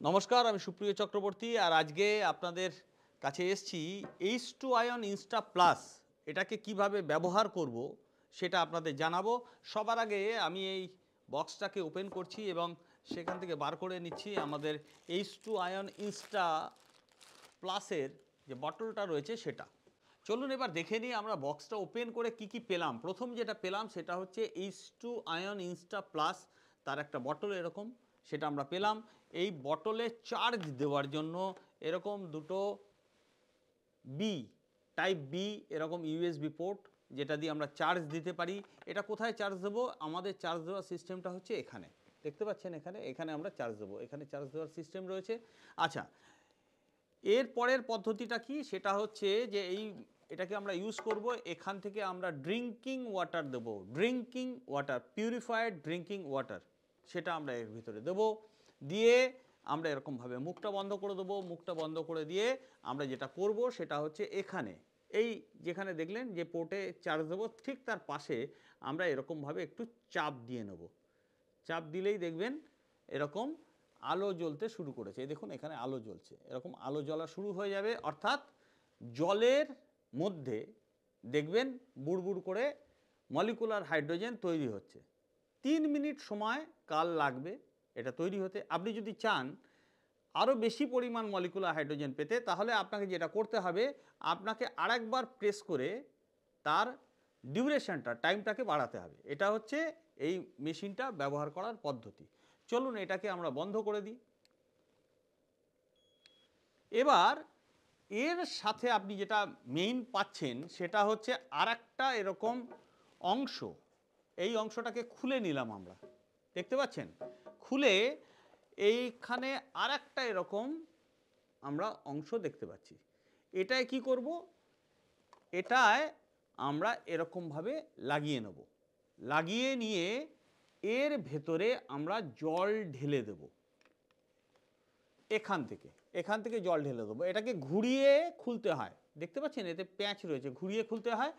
নমস্কার, আমি সুপ্রিয় চক্রবর্তী। আর আজকে আপনাদের কাছে এসছি H2 আয়ন ইনস্টা প্লাস এটাকে কিভাবে ব্যবহার করব সেটা আপনাদের জানাবো। সবার আগে আমি এই বক্সটাকে ওপেন করছি এবং সেখান থেকে বার করে নিচ্ছি আমাদের H2 আয়ন ইনস্টা প্লাসের যে বটলটা রয়েছে সেটা। চলুন এবার দেখে নিই আমরা বক্সটা ওপেন করে কি কি পেলাম। প্রথম যেটা পেলাম সেটা হচ্ছে H2 আয়ন ইনস্টা প্লাস, তার একটা বটল এরকম, সেটা আমরা পেলাম। এই বটলে চার্জ দেওয়ার জন্য এরকম দুটো বি টাইপ বি এরকম ইউএসবি পোর্ট, যেটা দিয়ে আমরা চার্জ দিতে পারি। এটা কোথায় চার্জ দেবো? আমাদের চার্জ দেওয়ার সিস্টেমটা হচ্ছে এখানে, দেখতে পাচ্ছেন এখানে এখানে আমরা চার্জ দেবো, এখানে চার্জ দেওয়ার সিস্টেম রয়েছে। আচ্ছা, এর পরের পদ্ধতিটা কি? সেটা হচ্ছে যে এটাকে আমরা ইউজ করব, এখান থেকে আমরা ড্রিঙ্কিং ওয়াটার দেবো, drinking water, purified drinking water, সেটা আমরা এর ভিতরে দেবো। দিয়ে আমরা এরকমভাবে মুখটা বন্ধ করে দেবো। মুখটা বন্ধ করে দিয়ে আমরা যেটা করব সেটা হচ্ছে এখানে এই যেখানে দেখলেন যে পোর্টে চার্জ দেবো, ঠিক তার পাশে আমরা এরকমভাবে একটু চাপ দিয়ে নেব। চাপ দিলেই দেখবেন এরকম আলো জ্বলতে শুরু করেছে। এই দেখুন এখানে আলো জ্বলছে, এরকম আলো জ্বলা শুরু হয়ে যাবে, অর্থাৎ জলের মধ্যে দেখবেন বুড়বুড় করে মলিকুলার হাইড্রোজেন তৈরি হচ্ছে। 3 মিনিট সময় কাল লাগবে এটা তৈরি হতে। আপনি যদি চান আরও বেশি পরিমাণ মলিকুলার হাইড্রোজেন পেতে, তাহলে আপনাকে যেটা করতে হবে, আপনাকে আরেকবার প্রেস করে তার ডিউরেশনটা, টাইমটাকে বাড়াতে হবে। এটা হচ্ছে এই মেশিনটা ব্যবহার করার পদ্ধতি। চলুন এটাকে আমরা বন্ধ করে দিই। এবার এর সাথে আপনি যেটা মেইন পাচ্ছেন সেটা হচ্ছে আরেকটা এরকম অংশ। এই অংশটাকে খুলে নিলাম আমরা, দেখতে পাচ্ছেন, খুলে এইখানে আরেকটা এরকম আমরা অংশ দেখতে পাচ্ছি। এটায় কি করব? এটায় আমরা এরকমভাবে লাগিয়ে নেব। লাগিয়ে নিয়ে এর ভেতরে আমরা জল ঢেলে দেব। এখান থেকে জল ঢেলে দেবো। এটাকে ঘুরিয়ে খুলতে হয়, দেখতে পাচ্ছেন এতে প্যাঁচ রয়েছে, ঘুরিয়ে খুলতে হয়।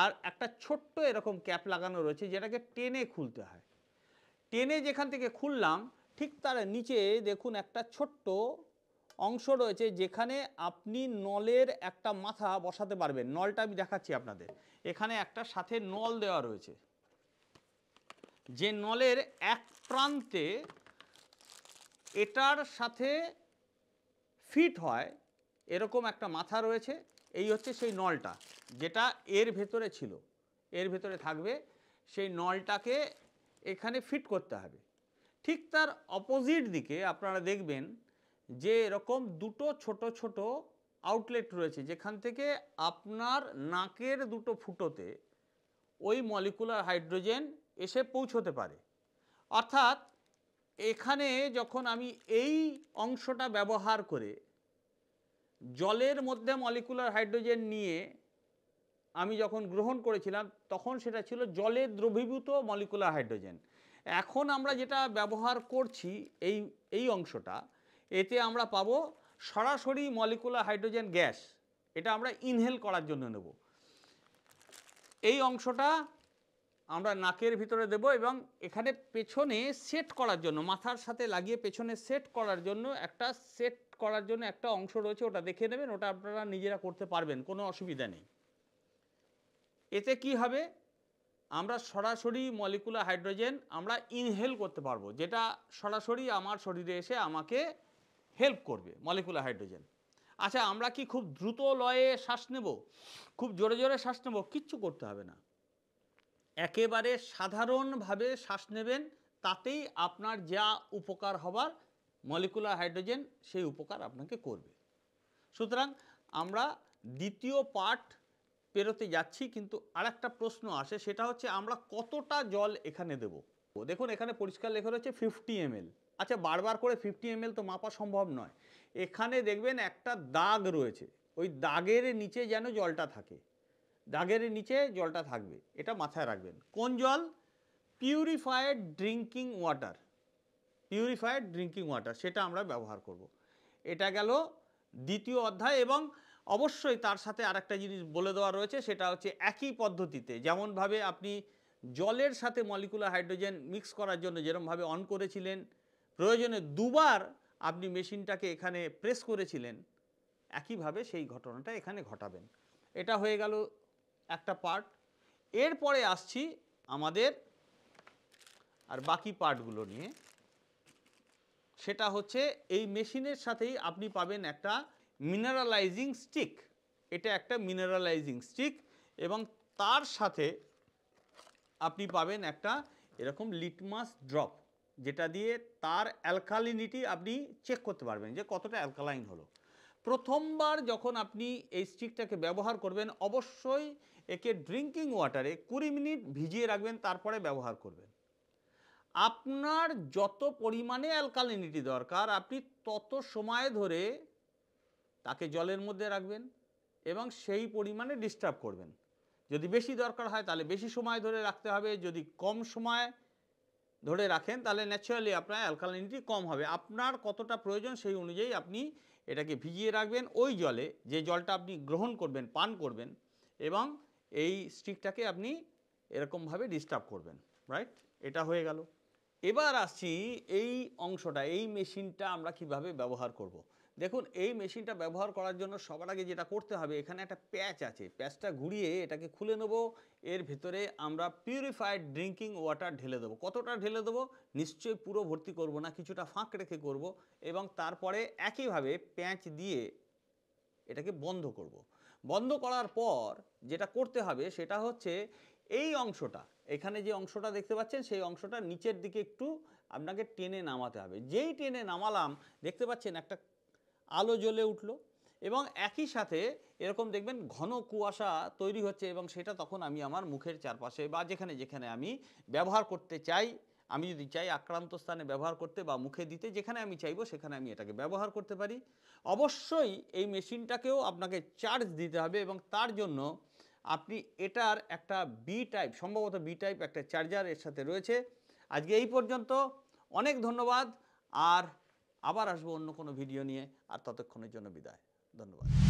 আর একটা ছোট্ট এরকম ক্যাপ লাগানো রয়েছে যেটাকে টেনে খুলতে হয়। টেনে যেখান থেকে খুললাম, ঠিক তার নিচে দেখুন একটা ছোট্ট অংশ রয়েছে যেখানে আপনি নলের একটা মাথা বসাতে পারবেন। নলটা আমি দেখাচ্ছি আপনাদের। এখানে একটা সাথে নল দেওয়া রয়েছে, যে নলের এক প্রান্তে এটার সাথে ফিট হয় এরকম একটা মাথা রয়েছে। এই হচ্ছে সেই নলটা যেটা এর ভেতরে ছিল, এর ভেতরে থাকবে। সেই নলটাকে এখানে ফিট করতে হবে। ঠিক তার অপোজিট দিকে আপনারা দেখবেন যে এরকম দুটো ছোট ছোট আউটলেট রয়েছে, যেখান থেকে আপনার নাকের দুটো ফুটোতে ওই মলিকুলার হাইড্রোজেন এসে পৌঁছতে পারে। অর্থাৎ এখানে যখন আমি এই অংশটা ব্যবহার করে জলের মধ্যে মলিকুলার হাইড্রোজেন নিয়ে আমি যখন গ্রহণ করেছিলাম, তখন সেটা ছিল জলে দ্রবীভূত মলিকুলার হাইড্রোজেন। এখন আমরা যেটা ব্যবহার করছি এই অংশটা, এতে আমরা পাবো সরাসরি মলিকুলার হাইড্রোজেন গ্যাস। এটা আমরা ইনহেল করার জন্য নেব। এই অংশটা আমরা নাকের ভিতরে দেব এবং এখানে পেছনে সেট করার জন্য, মাথার সাথে লাগিয়ে পেছনে সেট করার জন্য একটা অংশ রয়েছে, ওটা দেখে নেবেন। ওটা আপনারা নিজেরা করতে পারবেন, কোনো অসুবিধা নেই। এতে কি হবে? আমরা সরাসরি মলিকুলার হাইড্রোজেন আমরা ইনহেল করতে পারবো, যেটা সরাসরি আমার শরীরে এসে আমাকে হেল্প করবে মলিকুলার হাইড্রোজেন। আচ্ছা, আমরা কি খুব দ্রুত লয়ে শ্বাস নেব, খুব জোরে জোরে শ্বাস নেব? কিচ্ছু করতে হবে না, একেবারে সাধারণভাবে শ্বাস নেবেন, তাতেই আপনার যা উপকার হবার মলিকুলার হাইড্রোজেন সেই উপকার আপনাকে করবে। সুতরাং আমরা দ্বিতীয় পার্ট পেরোতে যাচ্ছি, কিন্তু আরেকটা প্রশ্ন আসে, সেটা হচ্ছে আমরা কতটা জল এখানে দেব। দেখুন এখানে পরিষ্কার লেখা রয়েছে 50 ml। আচ্ছা, বারবার করে 50 ml তো মাপা সম্ভব নয়। এখানে দেখবেন একটা দাগ রয়েছে, ওই দাগের নিচে যেন জলটা থাকে, দাগের নিচে জলটা থাকবে, এটা মাথায় রাখবেন। কোন জল? Purified drinking water, purified drinking water, সেটা আমরা ব্যবহার করব। এটা গেল দ্বিতীয় অধ্যায়। এবং অবশ্যই তার সাথে আরেকটা জিনিস বলে দেওয়া রয়েছে, সেটা হচ্ছে একই পদ্ধতিতে যেমনভাবে আপনি জলের সাথে মলিকুলার হাইড্রোজেন মিক্স করার জন্য যেরকমভাবে অন করেছিলেন, প্রয়োজনে দুবার আপনি মেশিনটাকে এখানে প্রেস করেছিলেন, একইভাবে সেই ঘটনাটা এখানে ঘটাবেন। এটা হয়ে গেল একটা পার্ট। এরপরে আসছি আমাদের আর বাকি পার্টগুলো নিয়ে। সেটা হচ্ছে এই মেশিনের সাথেই আপনি পাবেন একটা মিনারেলাইজিং স্টিক। এটা একটা মিনারেলাইজিং স্টিক এবং তার সাথে আপনি পাবেন একটা এরকম লিটমাস ড্রপ, যেটা দিয়ে তার অ্যালকালিনিটি আপনি চেক করতে পারবেন যে কতটা অ্যালকালাইন হলো। প্রথমবার যখন আপনি এই স্টিকটাকে ব্যবহার করবেন, অবশ্যই একে ড্রিঙ্কিং ওয়াটারে 20 মিনিট ভিজিয়ে রাখবেন, তারপরে ব্যবহার করবেন। আপনার যত পরিমাণে অ্যালকালিনিটি দরকার আপনি তত সময় ধরে তাকে জলের মধ্যে রাখবেন এবং সেই পরিমাণে ডিস্টার্ব করবেন। যদি বেশি দরকার হয় তাহলে বেশি সময় ধরে রাখতে হবে, যদি কম সময় ধরে রাখেন তাহলে ন্যাচারালি আপনার অ্যালকালিনিটি কম হবে। আপনার কতটা প্রয়োজন সেই অনুযায়ী আপনি এটাকে ভিজিয়ে রাখবেন ওই জলে, যে জলটা আপনি গ্রহণ করবেন, পান করবেন, এবং এই স্টিকটাকে আপনি এরকমভাবে ডিস্টার্ব করবেন, রাইট? এটা হয়ে গেল। এবার আসছি এই অংশটা, এই মেশিনটা আমরা কিভাবে ব্যবহার করব। দেখুন, এই মেশিনটা ব্যবহার করার জন্য সবার আগে যেটা করতে হবে, এখানে একটা প্যাচ আছে, প্যাচটা ঘুরিয়ে এটাকে খুলে নেব। এর ভেতরে আমরা পিউরিফাইড ড্রিঙ্কিং ওয়াটার ঢেলে দেবো। কতটা ঢেলে দেবো? নিশ্চয়ই পুরো ভর্তি করব না, কিছুটা ফাঁক রেখে করব। এবং তারপরে একইভাবে প্যাচ দিয়ে এটাকে বন্ধ করব। বন্ধ করার পর যেটা করতে হবে সেটা হচ্ছে এই অংশটা, এখানে যে অংশটা দেখতে পাচ্ছেন সেই অংশটা নিচের দিকে একটু আপনাকে টেনে নামাতে হবে। যেই টেনে নামালাম দেখতে পাচ্ছেন একটা আলো জ্বলে উঠলো এবং একই সাথে এরকম দেখবেন ঘন কুয়াশা তৈরি হচ্ছে, এবং সেটা তখন আমি আমার মুখের চারপাশে বা যেখানে যেখানে আমি ব্যবহার করতে চাই, আমি যদি চাই আক্রান্ত স্থানে ব্যবহার করতে বা মুখে দিতে, যেখানে আমি চাইবো সেখানে আমি এটাকে ব্যবহার করতে পারি। অবশ্যই এই মেশিনটাকেও আপনাকে চার্জ দিতে হবে এবং তার জন্য আপনি এটার একটা বি টাইপ, সম্ভবত বি টাইপ একটা চার্জার এর সাথে রয়েছে। আজকে এই পর্যন্ত, অনেক ধন্যবাদ। আর আবার আসবো অন্য কোনো ভিডিও নিয়ে, আর ততক্ষণের জন্য বিদায়, ধন্যবাদ।